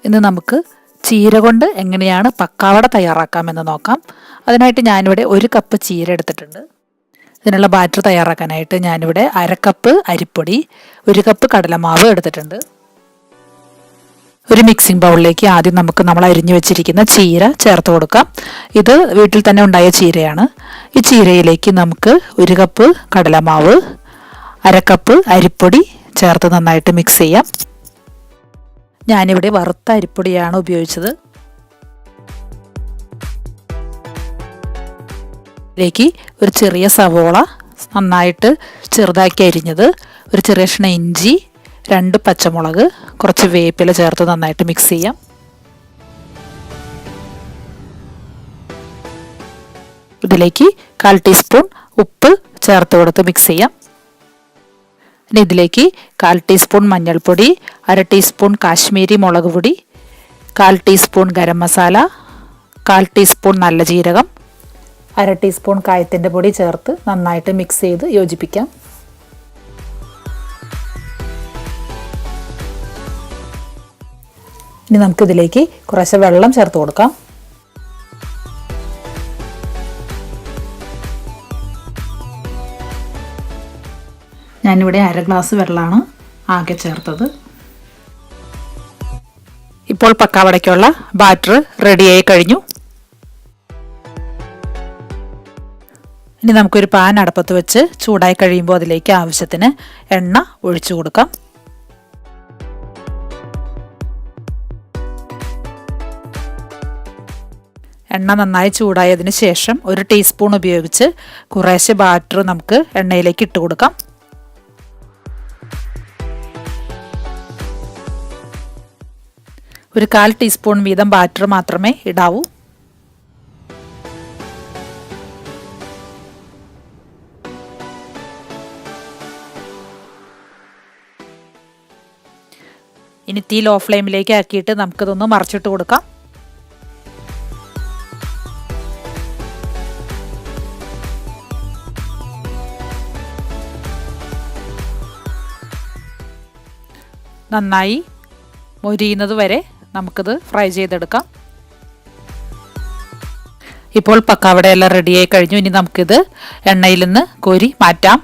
ഇന്ന് നമുക്ക് ചീര കൊണ്ട് എങ്ങനെയാണ് പക്കാവട തയ്യാറാക്കാമെന്ന് നോക്കാം. അതിനായിട്ട് ഞാനിവിടെ 1 കപ്പ് ചീര എടുത്തിട്ടുണ്ട്. ഇതിനുള്ള ബാറ്റർ തയ്യാറാക്കാനായിട്ട് ഞാനിവിടെ 1/2 കപ്പ് അരിപ്പൊടി, 1 കപ്പ് കടലമാവ് എടുത്തിട്ടുണ്ട്. ഒരു മിക്സിംഗ് ബൗളിലേക്ക് ആദ്യം നമ്മൾ അരിഞ്ഞു വെച്ചിരിക്കുന്ന ചീര ചേർത്ത് കൊടുക്കാം. ഇത് വീട്ടിൽ തന്നെ ഉണ്ടായ ചീരയാണ്. ഈ ചീരയിലേക്ക് നമുക്ക് 1 കപ്പ് കടലമാവ്, 1/2 കപ്പ് അരിപ്പൊടി ചേർത്ത് നന്നായിട്ട് മിക്സ് ചെയ്യാം. ഞാനിവിടെ വറുത്ത അരിപ്പൊടിയാണ് ഉപയോഗിച്ചത്. ഇതിലേക്ക് ഒരു ചെറിയ സവോള നന്നായിട്ട് ചെറുതാക്കി അരിഞ്ഞത്, ഒരു ചെറിയ കഷ്ണം ഇഞ്ചി, 2 പച്ചമുളക്, കുറച്ച് വേപ്പില ചേർത്ത് നന്നായിട്ട് മിക്സ് ചെയ്യാം. ഇതിലേക്ക് 1/4 ടീസ്പൂൺ ഉപ്പ് ചേർത്ത് കൊടുത്ത് മിക്സ് ചെയ്യാം. ഇനി ഇതിലേക്ക് 1/4 ടീസ്പൂൺ മഞ്ഞൾപ്പൊടി, 1/2 ടീസ്പൂൺ കാശ്മീരി മുളക് പൊടി, 1/4 ടീസ്പൂൺ ഗരം മസാല, 1/4 ടീസ്പൂൺ നല്ല ജീരകം, 1/2 ടീസ്പൂൺ കായത്തിൻ്റെ പൊടി ചേർത്ത് നന്നായിട്ട് മിക്സ് ചെയ്ത് യോജിപ്പിക്കാം. ഇനി നമുക്കിതിലേക്ക് കുറച്ച് വെള്ളം ചേർത്ത് കൊടുക്കാം. ഞാനിവിടെ 1/2 ഗ്ലാസ് വെള്ളമാണ് ആകെ ചേർത്തത്. ഇപ്പോൾ പക്കാവടയ്ക്കുള്ള ബാറ്റർ റെഡിയായി കഴിഞ്ഞു. ഇനി നമുക്കൊരു പാൻ അടുപ്പത്ത് വെച്ച് ചൂടായി കഴിയുമ്പോൾ അതിലേക്ക് ആവശ്യത്തിന് എണ്ണ ഒഴിച്ചു കൊടുക്കാം. എണ്ണ നന്നായി ചൂടായതിന് ശേഷം 1 ടീസ്പൂൺ ഉപയോഗിച്ച് കുറേശ്ശെ ബാറ്റർ നമുക്ക് എണ്ണയിലേക്ക് ഇട്ട് കൊടുക്കാം. ഒരു 1/4 ടീസ്പൂൺ വീതം ബാറ്റർ മാത്രമേ ഇടാവൂ. ഇനി തീ ലോ ഫ്ലെയിമിലേക്ക് ആക്കിയിട്ട് നമുക്കിതൊന്ന് മറിച്ചിട്ട് കൊടുക്കാം. നന്നായി മൊരിയുന്നത് വരെ നമുക്കിത് ഫ്രൈ ചെയ്തെടുക്കാം. ഇപ്പോൾ പക്കാവടയെല്ലാം റെഡിയായി കഴിഞ്ഞു. ഇനി നമുക്കിത് എണ്ണയിൽ നിന്ന് കോരി മാറ്റാം.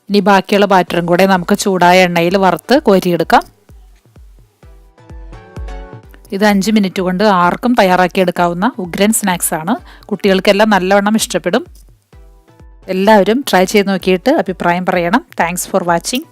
ഇനി ബാക്കിയുള്ള ബാറ്ററും കൂടെ നമുക്ക് ചൂടായ എണ്ണയിൽ വറുത്ത് കോരിയെടുക്കാം. ഇത് 5 മിനിറ്റ് കൊണ്ട് ആർക്കും തയ്യാറാക്കിയെടുക്കാവുന്ന ഉഗ്രൻ സ്നാക്സ് ആണ്. കുട്ടികൾക്കെല്ലാം നല്ലവണ്ണം ഇഷ്ടപ്പെടും. എല്ലാവരും ട്രൈ ചെയ്ത് നോക്കിയിട്ട് അഭിപ്രായം പറയണം. Thanks for watching.